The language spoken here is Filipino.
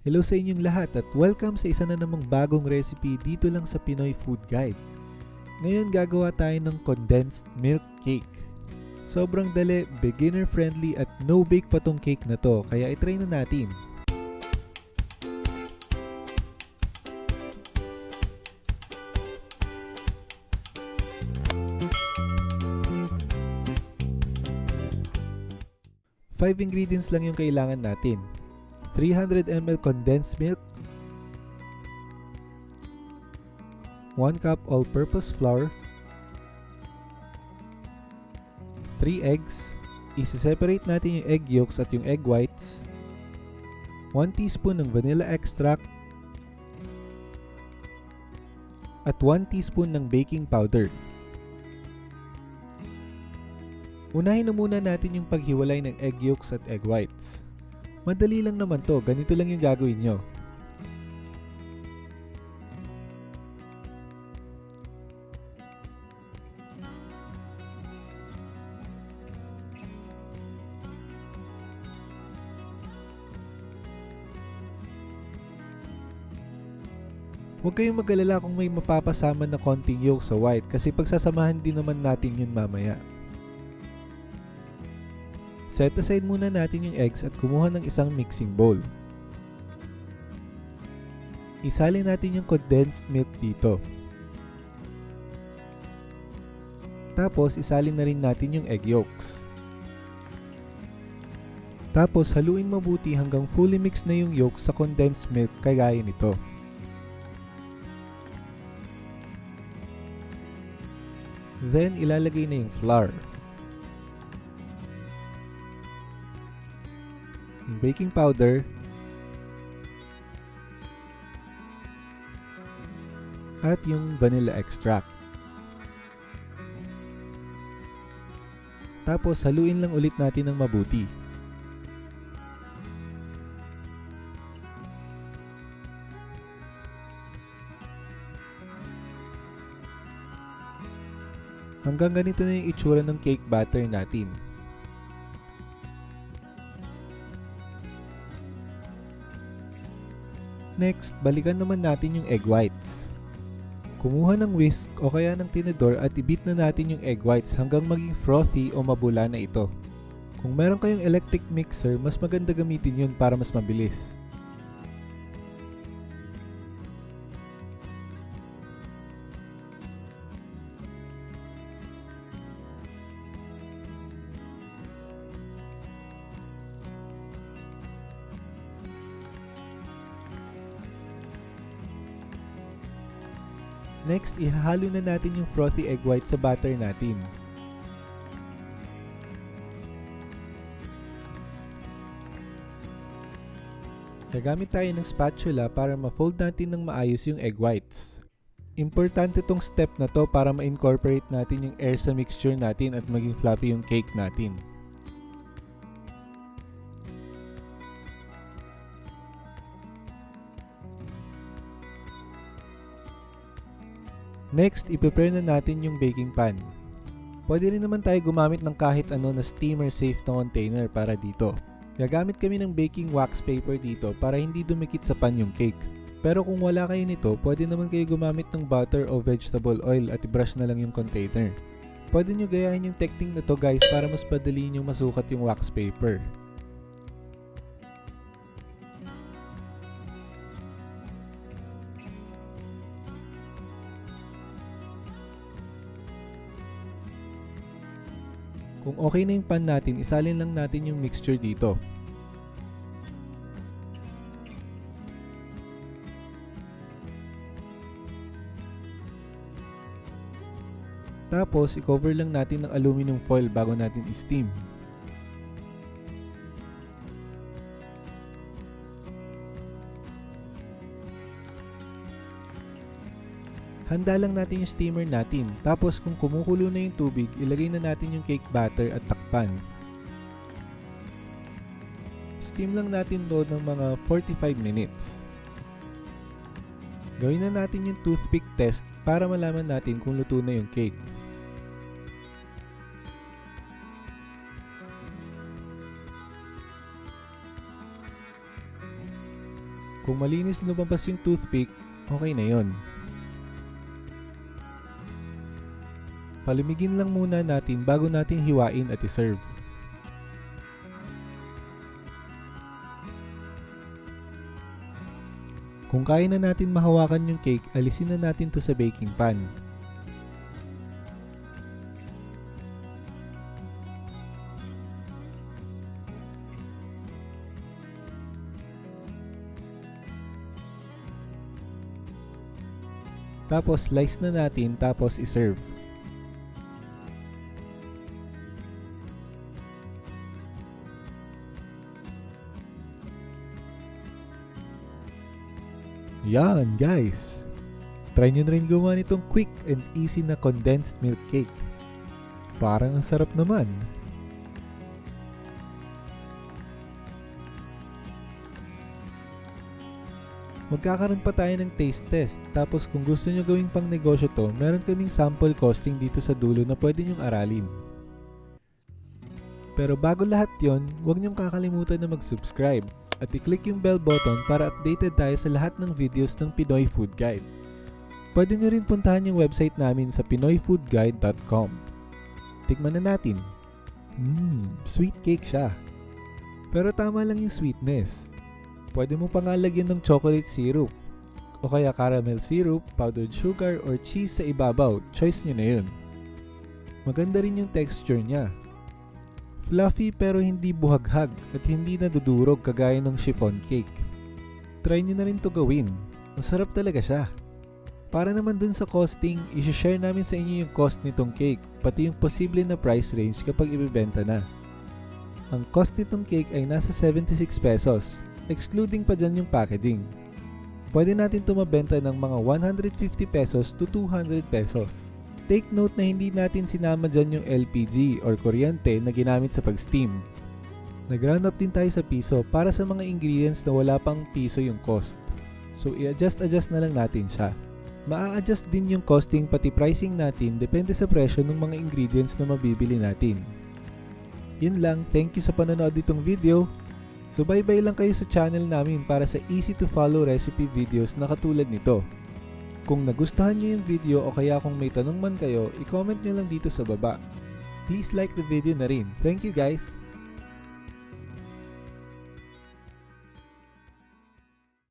Hello sa inyong lahat at welcome sa isa na namang bagong recipe dito lang sa Pinoy Food Guide. Ngayon gagawa tayo ng condensed milk cake. Sobrang dali, beginner friendly at no bake pa tong cake na to, kaya itry na natin. Five ingredients lang yung kailangan natin. 300 ml condensed milk, 1 cup all-purpose flour, 3 eggs, isi-separate natin yung egg yolks at yung egg whites, 1 teaspoon ng vanilla extract, at 1 teaspoon ng baking powder. Unahin na muna natin yung paghiwalay ng egg yolks at egg whites. Madali lang naman to, ganito lang yung gagawin nyo. Huwag kayong mag-alala kung may mapapasama na konting yolk sa white kasi pagsasamahan din naman natin yun mamaya. Set aside muna natin yung eggs at kumuha ng isang mixing bowl. Isalin natin yung condensed milk dito. Tapos isalin na rin natin yung egg yolks. Tapos haluin mabuti hanggang fully mix na yung yolk sa condensed milk kagaya nito. Then ilalagay na yung flour. Yung baking powder, at yung vanilla extract. Tapos haluin lang ulit natin ng mabuti. Hanggang ganito na yung itsura ng cake batter natin. Next, balikan naman natin yung egg whites. Kumuha ng whisk o kaya ng tinidor at i-beat na natin yung egg whites hanggang maging frothy o mabula na ito. Kung meron kayong electric mixer, mas maganda gamitin yun para mas mabilis. Next, ihahalo na natin yung frothy egg white sa batter natin. Gagamit tayo ng spatula para ma-fold natin ng maayos yung egg whites. Importante tong step na to para ma-incorporate natin yung air sa mixture natin at maging fluffy yung cake natin. Next, i-prepare na natin yung baking pan. Pwede rin naman tayo gumamit ng kahit ano na steamer safe na container para dito. Gagamit kami ng baking wax paper dito para hindi dumikit sa pan yung cake. Pero kung wala kayo nito, pwede naman kayo gumamit ng butter o vegetable oil at i-brush na lang yung container. Pwede nyo gayahin yung technique na to guys para mas padali nyo masukat yung wax paper. Kung okay na yung pan natin, isalin lang natin yung mixture dito. Tapos, i-cover lang natin ng aluminum foil bago natin i-steam. Handa lang natin yung steamer natin. Tapos kung kumukulo na yung tubig, ilagay na natin yung cake batter at takpan. Steam lang natin to ng mga 45 minutes. Gawin na natin yung toothpick test para malaman natin kung luto na yung cake. Kung malinis lumabas yung toothpick, okay na yon. Palamigin lang muna natin bago natin hiwain at iserve. Kung kaya na natin mahawakan yung cake, alisin na natin to sa baking pan. Tapos slice na natin tapos iserve. Yan guys! Try nyo na rin gumawa nitong quick and easy na condensed milk cake. Parang ang sarap naman. Magkakaroon pa tayo ng taste test. Tapos kung gusto nyo gawing pang negosyo to, meron kaming sample costing dito sa dulo na pwede nyong aralin. Pero bago lahat yon, huwag nyong kakalimutan na mag-subscribe at i-click yung bell button para updated tayo sa lahat ng videos ng Pinoy Food Guide. Pwede nyo rin puntahan yung website namin sa pinoyfoodguide.com. Tikman na natin. Sweet cake siya. Pero tama lang yung sweetness. Pwede mo pang lagyan ng chocolate syrup o kaya caramel syrup, powdered sugar, or cheese sa ibabaw. Choice nyo na yun. Maganda rin yung texture niya. Fluffy pero hindi buhaghag at hindi nadudurog kagaya ng chiffon cake. Try nyo na rin to gawin. Masarap talaga siya. Para naman dun sa costing, i-share namin sa inyo yung cost nitong cake, pati yung posible na price range kapag ibibenta na. Ang cost nitong cake ay nasa 76 pesos, excluding pa dyan yung packaging. Pwede natin ito mabenta ng mga 150 pesos to 200 pesos. Take note na hindi natin sinama dyan yung LPG or kuryente na ginamit sa pag-steam. Nag-round up din tayo sa piso para sa mga ingredients na wala pang piso yung cost. So i-adjust na lang natin siya. Maa-adjust din yung costing pati pricing natin depende sa presyo ng mga ingredients na mabibili natin. Yun lang, thank you sa panonood ditong video. Subaybay lang kayo sa channel namin para sa easy to follow recipe videos na katulad nito. Kung nagustuhan niyo yung video o kaya kung may tanong man kayo, i-comment nyo lang dito sa baba. Please like the video na rin. Thank you guys!